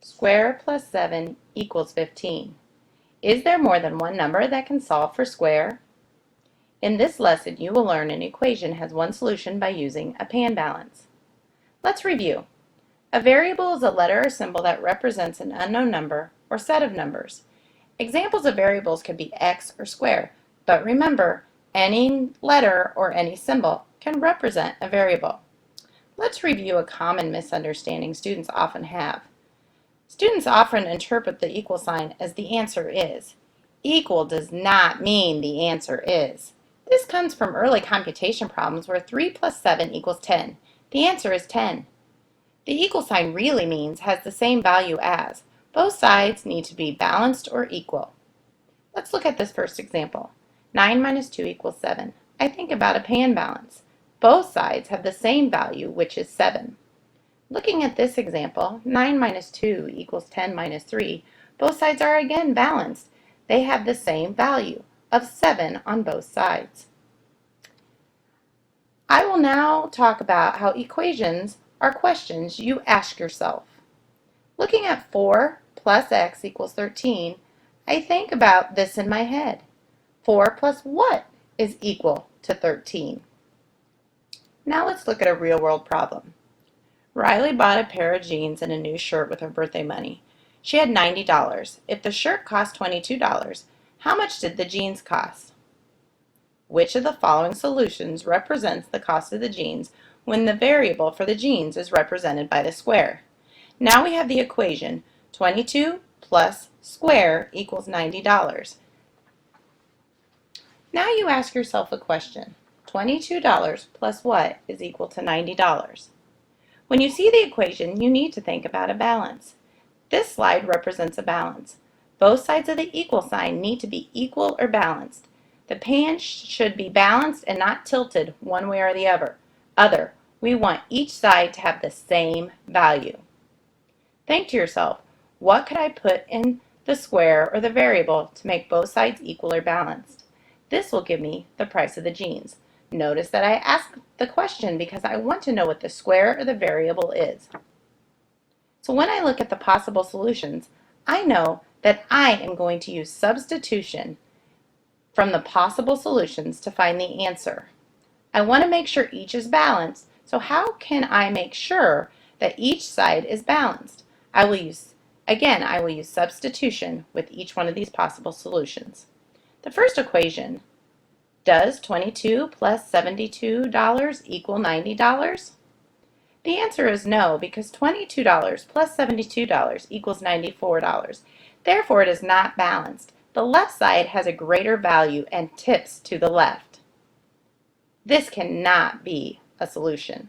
Square plus 7 equals 15. Is there more than one number that can solve for square? In this lesson, you will learn an equation has one solution by using a pan balance. Let's review. A variable is a letter or symbol that represents an unknown number or set of numbers. Examples of variables could be x or square, but remember, any letter or any symbol can represent a variable. Let's review a common misunderstanding students often have. Students often interpret the equal sign as the answer is. Equal does not mean the answer is. This comes from early computation problems where 3 plus 7 equals 10. The answer is 10. The equal sign really means has the same value as. Both sides need to be balanced or equal. Let's look at this first example. 9 minus 2 equals 7. I think about a pan balance. Both sides have the same value, which is 7. Looking at this example, 9 minus 2 equals 10 minus 3. Both sides are again balanced. They have the same value of 7 on both sides. I will now talk about how equations are questions you ask yourself. Looking at 4 plus x equals 13, I think about this in my head. 4 plus what is equal to 13? Now let's look at a real-world problem. Riley bought a pair of jeans and a new shirt with her birthday money. She had $90. If the shirt cost $22, how much did the jeans cost? Which of the following solutions represents the cost of the jeans when the variable for the jeans is represented by the square? Now we have the equation 22 plus square equals $90. Now you ask yourself a question. $22 plus what is equal to $90? When you see the equation, you need to think about a balance. This slide represents a balance. Both sides of the equal sign need to be equal or balanced. The pan should be balanced and not tilted one way or the other. We want each side to have the same value. Think to yourself, what could I put in the square or the variable to make both sides equal or balanced? This will give me the price of the jeans. Notice that I asked the question because I want to know what the square or the variable is. So when I look at the possible solutions, I know that I am going to use substitution from the possible solutions to find the answer. I want to make sure each is balanced, so how can I make sure that each side is balanced? I will use substitution with each one of these possible solutions. The first equation, does 22 plus $72 equal $90? The answer is no, because $22 plus $72 equals $94. Therefore, it is not balanced. The left side has a greater value and tips to the left. This cannot be a solution.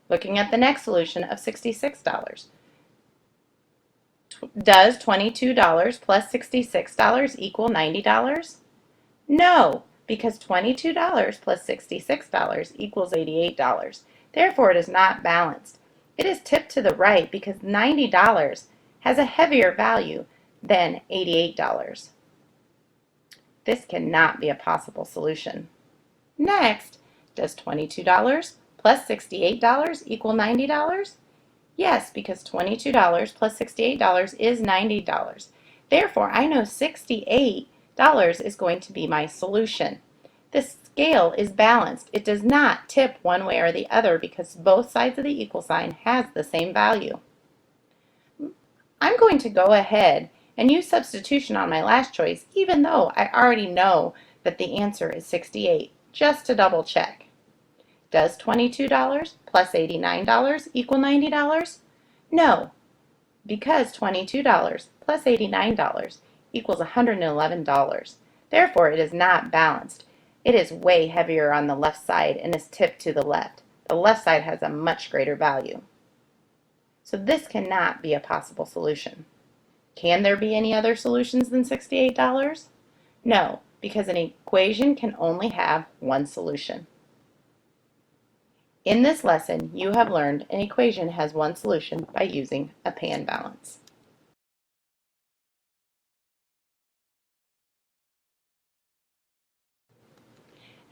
Looking at the next solution of $66. Does $22 plus $66 equal $90? No, because $22 plus $66 equals $88. Therefore, it is not balanced. It is tipped to the right because $90 has a heavier value than $88. This cannot be a possible solution. Next, does $22 plus $68 equal $90? Yes, because $22 plus $68 is $90. Therefore, I know $68 is going to be my solution. This scale is balanced. It does not tip one way or the other because both sides of the equal sign has the same value. I'm going to go ahead and use substitution on my last choice, even though I already know that the answer is 68, just to double check. Does $22 plus $89 equal $90? No, because $22 plus $89 equals $111. Therefore, it is not balanced. It is way heavier on the left side and is tipped to the left. The left side has a much greater value. So this cannot be a possible solution. Can there be any other solutions than $68? No, because an equation can only have one solution. In this lesson, you have learned an equation has one solution by using a pan balance.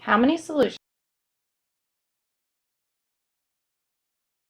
How many solutions